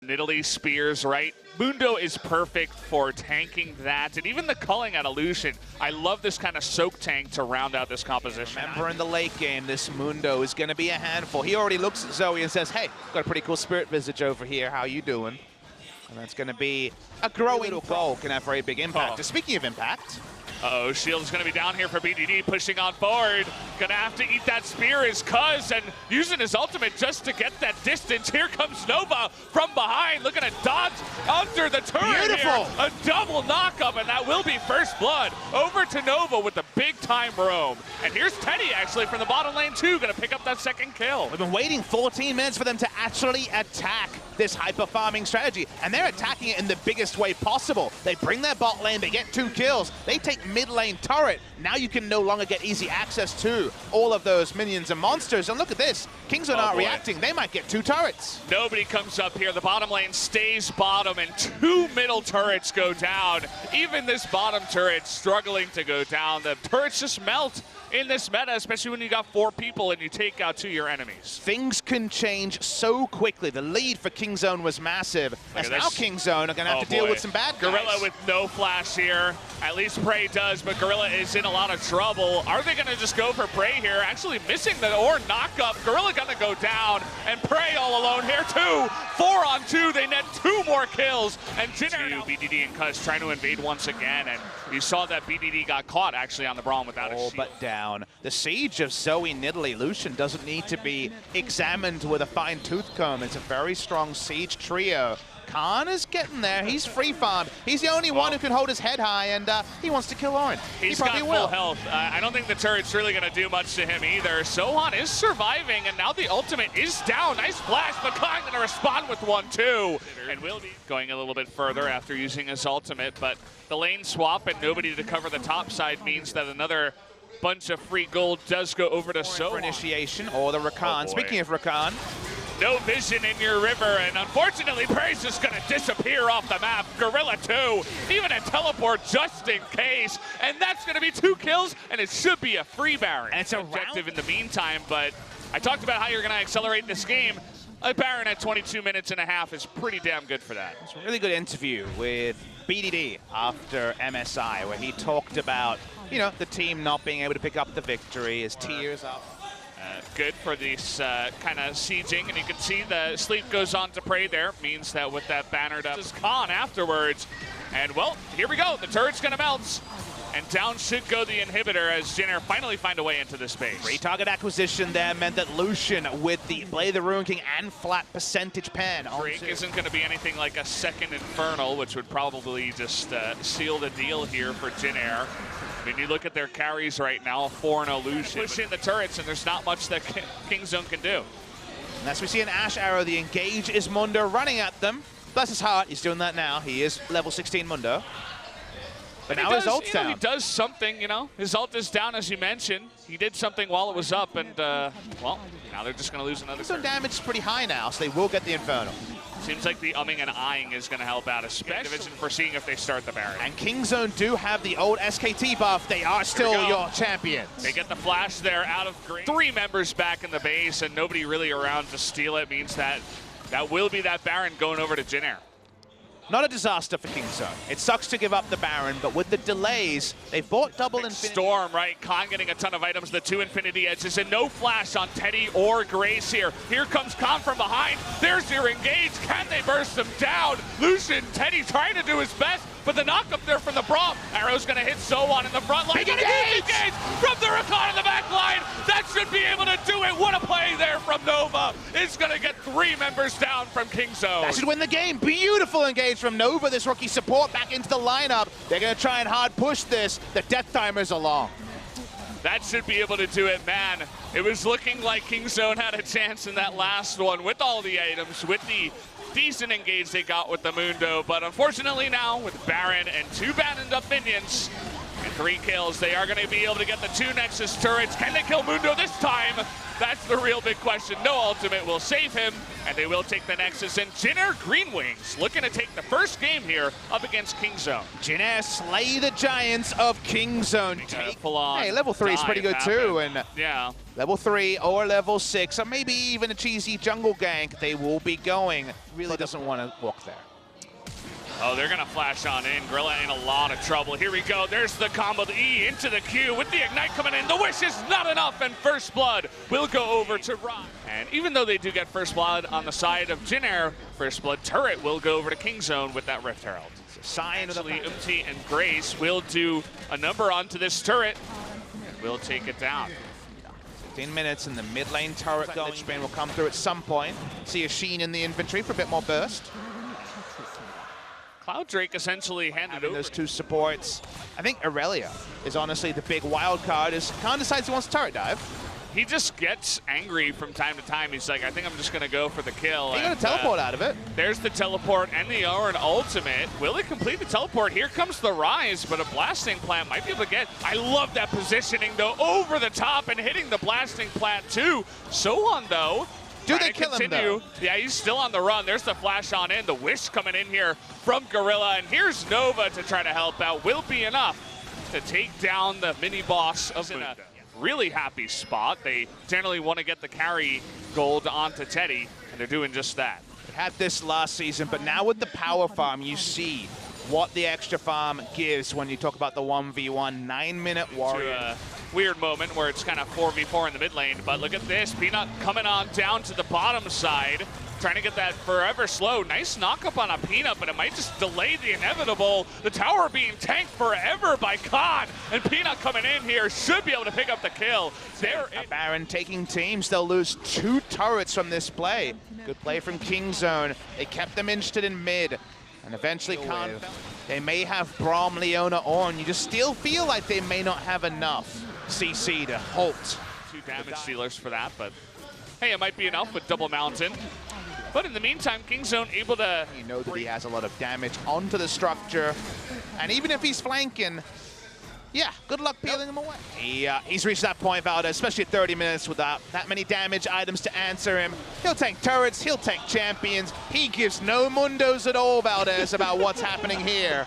Nidalee spears, right? Mundo is perfect for tanking that, and even the culling at Illusion. I love this kind of soak tank to round out this composition. Remember, in the late game, this Mundo is going to be a handful. He already looks at Zoe and says, hey, got a pretty cool Spirit Visage over here. How you doing? And that's going to be a growing goal. Can have very big impact. Speaking of impact. Uh-oh, Shield's gonna be down here for BDD, pushing on forward. Gonna have to eat that spear is Kuz, and using his ultimate just to get that distance. Here comes Nova from behind, looking to dodge under the turret. Beautiful. Here. A double knockup, and that will be first blood. Over to Nova with the big time roam. And here's Teddy actually from the bottom lane too, gonna pick up that second kill. We've been waiting 14 minutes for them to actually attack this hyper farming strategy, and they're attacking it in the biggest way possible. They bring their bot lane, they get 2 kills, they take mid lane turret. Now you can no longer get easy access to all of those minions and monsters. And look at this, Kingzone aren't reacting. They might get 2 turrets. Nobody comes up here. The bottom lane stays bottom, and 2 middle turrets go down. Even this bottom turret struggling to go down. The turrets just melt in this meta, especially when you got 4 people and you take out 2 of your enemies. Things can change so quickly. The lead for Kingzone was massive. As now Kingzone are going to have to deal with some bad guys. Gorilla with no flash here. At least Prey does, but Gorilla is in a lot of trouble. Are they going to just go for Prey here? Actually missing the Or knockup. Gorilla going to go down, and Prey all alone here too. 4 on 2, they net 2 more kills. And Jin Air, BDD and Kuz trying to invade once again, and you saw that BDD got caught actually on the Braum without a shield. But down. The siege of Zoe, Nidalee, Lucian doesn't need to be examined with a fine-tooth comb. It's a very strong siege trio. Khan is getting there. He's free farmed. He's the only one who can hold his head high, and he wants to kill Orin. He probably will. Full health. I don't think the turret's really going to do much to him either. Sohan is surviving, and now the ultimate is down. Nice flash, but Khan going to respond with 1-2. And will be going a little bit further after using his ultimate, but the lane swap and nobody to cover the top side means that another bunch of free gold does go over to Sohan. For initiation, or the Rakan. Speaking of Rakan, no vision in your river, and unfortunately, Prey's just gonna disappear off the map. Gorilla 2, even a teleport just in case, and that's gonna be 2 kills, and it should be a free Baron. And it's an objective in the meantime, but I talked about how you're gonna accelerate this game. A Baron at 22 minutes and a half is pretty damn good for that. It's a really good interview with BDD after MSI, where he talked about, you know, the team not being able to pick up the victory, his tears up. Good for this kind of sieging, and you can see the sleep goes on to Prey there. Means that with that bannered up is Khan afterwards. And well, here we go. The turret's gonna melt. And down should go the inhibitor as Jin Air finally find a way into the space. Free target acquisition there meant that Lucian with the Blade of the Ruin King and flat percentage pen. Drake isn't going to be anything like a second Infernal, which would probably just seal the deal here for Jin Air. I mean, you look at their carries right now, 4-0 Lucian. Push in the turrets, and there's not much that Kingzone can do. And as we see an Ash Arrow, the engage is Mundo running at them. Bless his heart, he's doing that now. He is level 16 Mundo. But now his ult's down. He does something, you know. His ult is down, as you mentioned. He did something while it was up, and, well, now they're just going to lose another turn. So damage is pretty high now, so they will get the Infernal. Seems like the umming and eyeing is going to help out, especially division for seeing if they start the Baron. And Kingzone do have the old SKT buff. They are still your champions. They get the flash there out of green. 3 members back in the base, and nobody really around to steal it. Means that will be that Baron going over to Jin Air. Not a disaster for Kingzone. It sucks to give up the Baron, but with the delays, they've bought double Infinity. Storm, right? Khan getting a ton of items, the 2 Infinity Edges, and no flash on Teddy or Grace here. Here comes Khan from behind. There's your engage. Can they burst him down? Lucian, Teddy trying to do his best, but the knockup there from the Braum. Arrow's gonna hit Sohan in the front line. Gonna engage from the Rakan in the back line. That should be able to do it. What a play there from Nova. It's gonna get 3 members down from Kingzone. That should win the game. Beautiful engage from Nova. This rookie support back into the lineup. They're gonna try and hard push this. The death timers are long. That should be able to do it, man. It was looking like Kingzone had a chance in that last one with all the items, with the decent engage they got with the Mundo, but unfortunately now with Baron and 2 banned up minions, and 3 kills. They are going to be able to get the 2 Nexus turrets. Can they kill Mundo this time? That's the real big question. No ultimate will save him, and they will take the Nexus. And Jin Air Greenwings looking to take the first game here up against Kingzone. Jin Air slay the giants of Kingzone. Hey, level 3 is pretty good too. And yeah, level 3 or level 6, or maybe even a cheesy jungle gank, they will be going. Really doesn't want to walk there. Oh, they're going to flash on in. Gorilla in a lot of trouble. Here we go. There's the combo, the E into the Q with the Ignite coming in. The Wish is not enough, and First Blood will go over to Rock. And even though they do get First Blood on the side of Jin Air, First Blood turret will go over to Kingzone with that Rift Herald. It's a sign of the Umti and Grace will do a number onto this turret, and will take it down. 15 minutes in the mid lane turret going. Train will come through at some point. See a Sheen in the inventory for a bit more burst. Cloud Drake essentially handed over those 2 supports. I think Aurelia is honestly the big wild card. As Khan decides he wants to turret dive. He just gets angry from time to time. He's like, I think I'm just going to go for the kill. He got a teleport out of it. There's the teleport and the Orin ultimate. Will it complete the teleport? Here comes the Rise, but a blasting plant might be able to get. I love that positioning, though, over the top and hitting the blasting plant, too. So though. Do they kill him, though? Yeah, he's still on the run. There's the flash on in. The Wish coming in here from Gorilla. And here's Nova to try to help out. Will be enough to take down the mini-boss of Mundo. Really happy spot. They generally want to get the carry gold onto Teddy, and they're doing just that. They had this last season, but now with the power farm, you see what the extra farm gives when you talk about the 1v1 9-minute warrior. To a weird moment where it's kind of 4v4 in the mid lane, but look at this. Peanut coming on down to the bottom side, trying to get that forever slow. Nice knock up on a Peanut, but it might just delay the inevitable. The tower being tanked forever by Khan, and Peanut coming in here should be able to pick up the kill. Baron taking teams. They'll lose 2 turrets from this play. Good play from Kingzone. They kept them interested in mid. And eventually Khan, they may have Braum, Leona on. You just still feel like they may not have enough CC to halt. 2 damage dealers for that, but hey, it might be enough with double mountain. But in the meantime, Kingzone able to... You know that he has a lot of damage onto the structure. And even if he's flanking, yeah, good luck peeling him away. He's reached that point, Valdez, especially at 30 minutes without that many damage items to answer him. He'll tank turrets, he'll tank champions. He gives no mundos at all, Valdez, about what's happening here.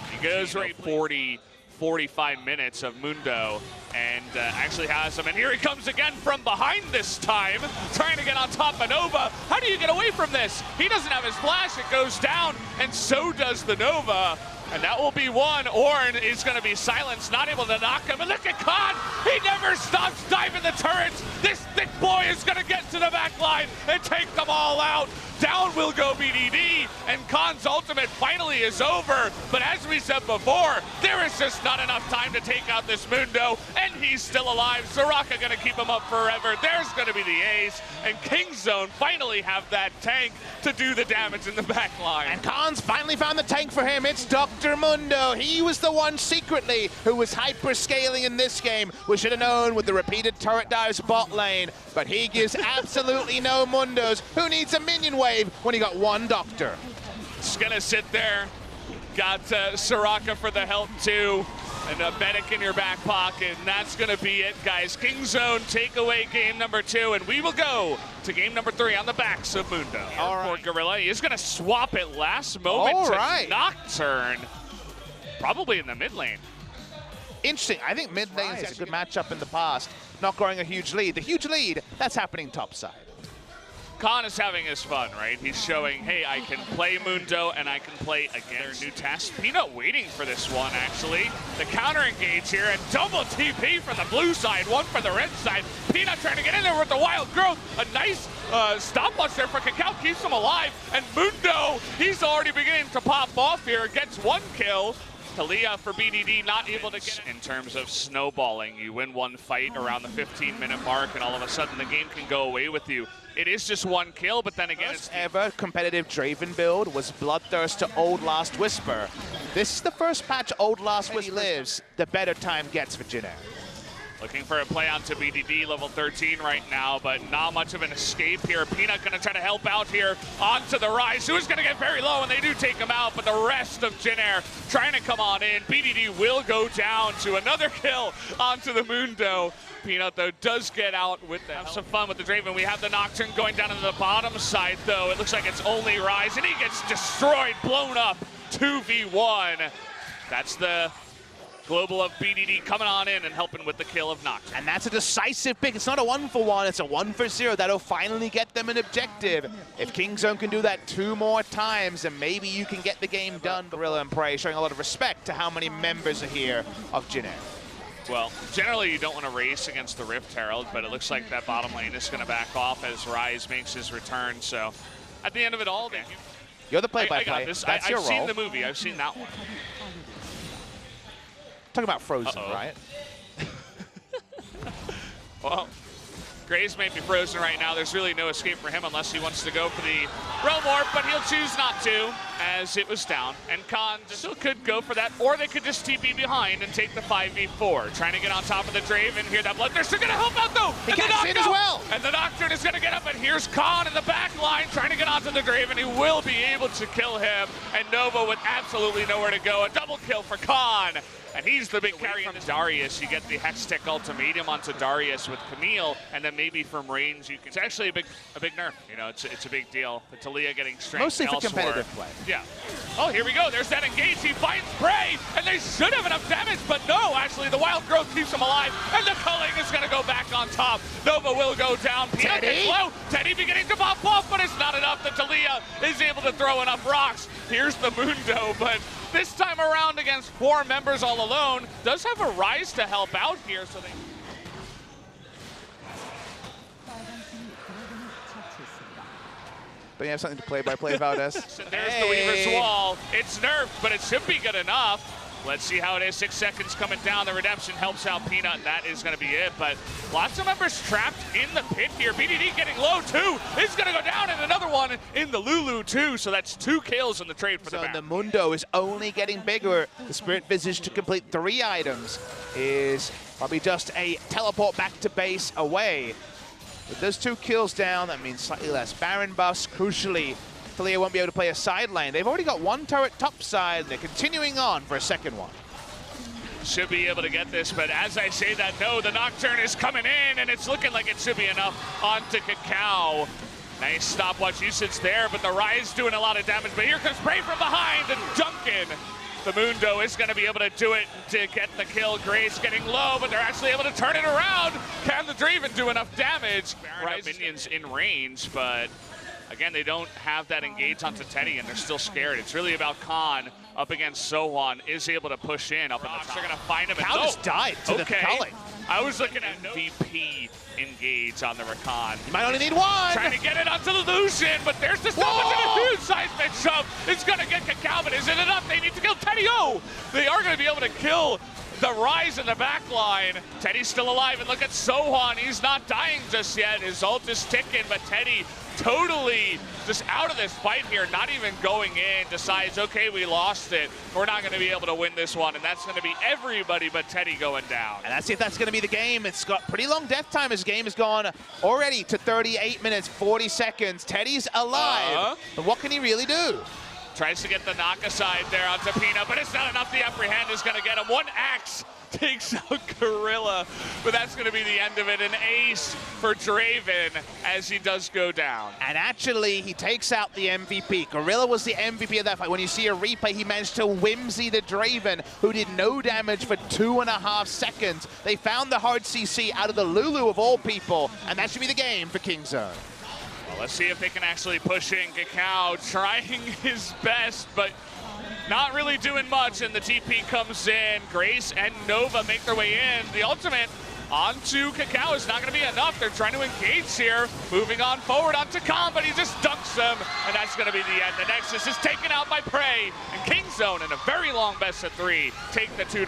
He goes right 45 minutes of Mundo and actually has him. And here he comes again from behind this time, trying to get on top of Nova. How do you get away from this? He doesn't have his flash, it goes down, and so does the Nova. And that will be one. Ornn is going to be silenced, not able to knock him. And look at Khan. He never stops diving the turrets. This thick boy is going to get to the back line and take them all out. Down will go BDD, and Khan's ultimate finally is over. But as we said before, there is just not enough time to take out this Mundo, and he's still alive. Soraka going to keep him up forever. There's going to be the ace, and Kingzone finally have that tank to do the damage in the back line. And Khan's finally found the tank for him. It's Dr. Mundo. He was the one secretly who was hyper-scaling in this game. We should have known with the repeated turret dives bot lane, but he gives absolutely no Mundos. Who needs a minion wave when he got 1 doctor? Just gonna sit there. Got Soraka for the help too, and a medic in your back pocket, and that's gonna be it, guys. Kingzone take away game number 2, and we will go to game number 3 on the backs of Mundo. All right. For Gorilla, he is gonna swap it last moment to Nocturne, probably in the mid lane. Interesting. I think mid lane is a good matchup in the past. Not growing a huge lead. The huge lead, that's happening top side. Khan is having his fun, right? He's showing, hey, I can play Mundo and I can play against their new test. Peanut waiting for this one, actually. The counter engage here and double TP for the blue side, 1 for the red side. Peanut trying to get in there with the wild growth. A nice stopwatch there for Cacao, keeps him alive. And Mundo, he's already beginning to pop off here, gets 1 kill. Talia for BDD not able to get it. In terms of snowballing, you win 1 fight around the 15-minute mark and all of a sudden the game can go away with you. It is just 1 kill, but then again, First ever competitive Draven build was Bloodthirst to Old Last Whisper. This is the first patch Old Last Whisper lives, the better time gets for Jin Air. Looking for a play onto BDD, level 13 right now, but not much of an escape here. Peanut gonna try to help out here onto the Rise, who is gonna get very low, and they do take him out, but the rest of Jin Air trying to come on in. BDD will go down to another kill onto the Mundo. Peanut, though, does get out with that. Have some fun with the Draven. We have the Nocturne going down into the bottom side, though. It looks like it's only Rise, and he gets destroyed, blown up, 2v1. That's the global of BDD coming on in and helping with the kill of Nocturne. And that's a decisive pick. It's not a 1-for-1, it's a 1-for-0. That'll finally get them an objective. If Kingzone can do that 2 more times, then maybe you can get the game done. Gorilla and Prey showing a lot of respect to how many members are here of Jin Air. Well, generally you don't want to race against the Rift Herald, but it looks like that bottom lane is going to back off as Rise makes his return. So at the end of it all, you're the play-by-play. I got this. That's your role. I've seen the movie. I've seen that one. Talking about Frozen, right? Well, Graves may be frozen right now. There's really no escape for him unless he wants to go for the Realm Warp, but he'll choose not to as it was down. And Khan still could go for that, or they could just TP behind and take the 5v4. Trying to get on top of the Draven. Here, that Bloodthirster going to help out, though. He gets in as well. And the Nocturne is going to get up, and here's Khan in the back line trying to get onto the Draven. He will be able to kill him, and Nova with absolutely nowhere to go. A double kill for Khan. And he's the big carry from Darius. You get the Hextech ultimatum onto Darius with Camille, and then maybe from range you can. It's actually a big nerf. You know, it's a big deal. But Talia getting strength mostly for elsewhere. competitive play. Yeah. Oh, here we go. There's that engage. He finds Prey, and they should have enough damage, but no. Actually, the Wild Growth keeps him alive, and the culling is going to go back on top. Nova will go down. Peanut gets low. Teddy beginning to pop off, but it's not enough. The Talia is able to throw enough rocks. Here's the Mundo, but this time around against 4 members all alone, does have a Rise to help out here, so they... Don't you have something to play-by-play about us? There's the Weaver's Wall. It's nerfed, but it should be good enough. Let's see how it is. 6 seconds coming down. The Redemption helps out Peanut, and that is going to be it. But lots of members trapped in the pit here. BDD getting low, too. It's going to go down, and another one in the Lulu, too. So that's 2 kills in the trade for the map. So the Mundo is only getting bigger. The Spirit Visage to complete 3 items is probably just a teleport back to base away. With those 2 kills down, that means slightly less Baron buffs. Crucially, Talia won't be able to play a side lane. They've already got 1 turret top side. They're continuing on for a second one. Should be able to get this, but as I say that, no, the Nocturne is coming in, and it's looking like it should be enough onto Cacao. Nice stopwatch usage there, but the Rise doing a lot of damage. But here comes Prey from behind, and Duncan. The Mundo is going to be able to do it to get the kill. Grace getting low, but they're actually able to turn it around. Can the Draven do enough damage? Right, minions in range, but again, they don't have that engage onto Teddy, and they're still scared. It's really about Khan up against Sohan, is able to push in up in the top. They're going to find him. Cal just died to the culling. I was looking at MVP engage on the Rakan. You might only need 1. Trying to get it onto the Lucian, but there's the stop into the huge seismic shove. It's going to get Cacao, but is it enough? They need to kill Teddy. Oh, they are going to be able to kill the Rise in the back line. Teddy's still alive, and look at Sohan. He's not dying just yet. His ult is ticking, but Teddy totally just out of this fight here, not even going in, decides, okay, we lost it. We're not going to be able to win this one, and that's going to be everybody but Teddy going down. And let's see if that's going to be the game. It's got pretty long death time. His game has gone already to 38 minutes, 40 seconds. Teddy's alive, but what can he really do? Tries to get the knock aside there onto Peanut, but it's not enough. The apprehend is going to get him. 1 axe takes out Gorilla, but that's going to be the end of it. An ace for Draven as he does go down. And actually, he takes out the MVP. Gorilla was the MVP of that fight. When you see a replay, he managed to whimsy the Draven, who did no damage for 2.5 seconds. They found the hard CC out of the Lulu of all people, and that should be the game for Kingzone. Well, let's see if they can actually push in. Cacao trying his best, but not really doing much, and the TP comes in. Grace and Nova make their way in. The ultimate onto Cacao is not going to be enough. They're trying to engage here. Moving on forward onto Khan, but he just dunks them, and that's going to be the end. The Nexus is taken out by Prey, and Kingzone in a very long best of 3 take the 2.